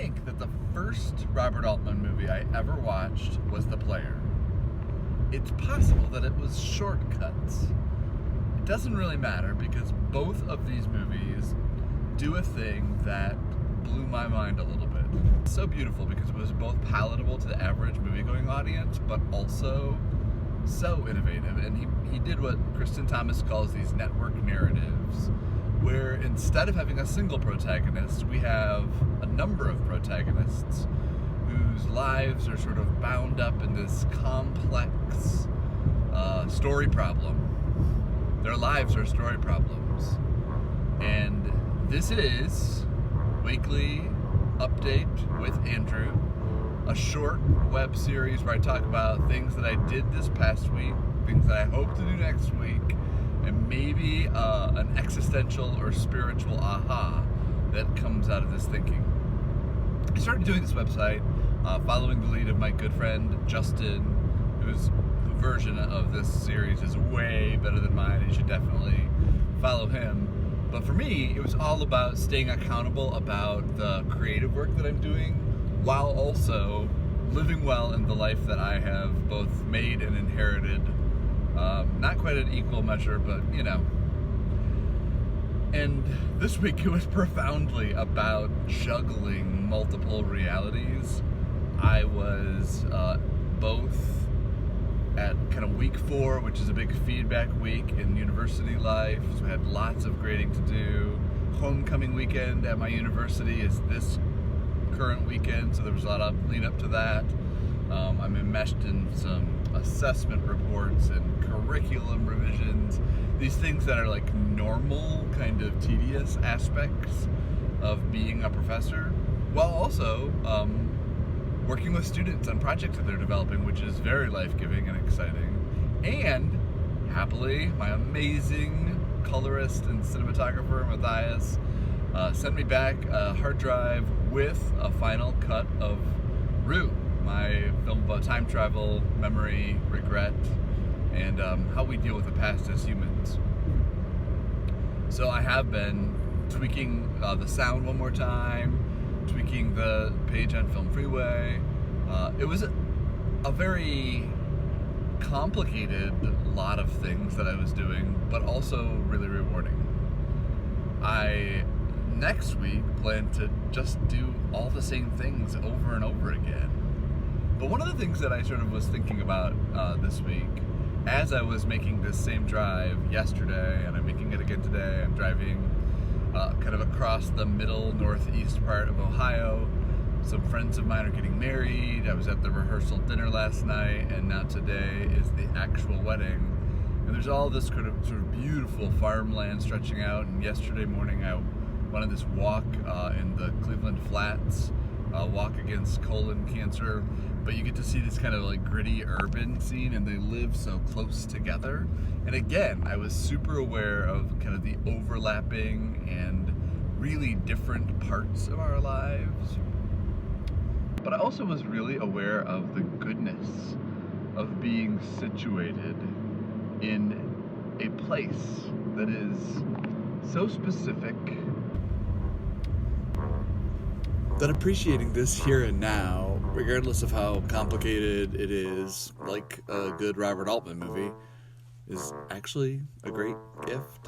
think that the first Robert Altman movie I ever watched was The Player. It's possible that it was Shortcuts. It doesn't really matter because both of these movies do a thing that blew my mind a little bit. It's so beautiful because it was both palatable to the average movie-going audience, but also so innovative. And he did what Kristen Thomas calls these network narratives, where instead of having a single protagonist, we have a number of protagonists whose lives are sort of bound up in this complex story problem. Their lives are story problems. And this is Weekly Update with Andrew, a short web series where I talk about things that I did this past week, things that I hope to do next week, and maybe an existential or spiritual aha that comes out of this thinking. I started doing this website following the lead of my good friend Justin, whose version of this series is way better than mine. You should definitely follow him. But for me, it was all about staying accountable about the creative work that I'm doing, while also living well in the life that I have both made and inherited. Not quite an equal measure, but you know. And this week it was profoundly about juggling multiple realities. I was both at kind of week 4, which is a big feedback week in university life. So I had lots of grading to do. Homecoming weekend at my university is this current weekend, so there was a lot of lead up to that. I'm enmeshed in some assessment reports and curriculum revisions, these things that are like normal kind of tedious aspects of being a professor, while also working with students on projects that they're developing, which is very life-giving and exciting. And happily, my amazing colorist and cinematographer Matthias sent me back a hard drive with a final cut of Root, my film about time travel, memory, regret, and how we deal with the past as humans. So I have been tweaking the sound one more time, tweaking the page on Film Freeway. It was a very complicated lot of things that I was doing, but also really rewarding. I next week plan to just do all the same things over and over again. But one of the things that I sort of was thinking about this week, as I was making this same drive yesterday, and I'm making it again today, I'm driving kind of across the middle northeast part of Ohio. Some friends of mine are getting married. I was at the rehearsal dinner last night, and now today is the actual wedding. And there's all this sort of beautiful farmland stretching out. And yesterday morning I went on this walk in the Cleveland Flats, walk against colon cancer. But you get to see this kind of like gritty urban scene, and they live so close together. And again, I was super aware of kind of the overlapping and really different parts of our lives. But I also was really aware of the goodness of being situated in a place that is so specific, that appreciating this here and now, regardless of how complicated it is, like a good Robert Altman movie, is actually a great gift.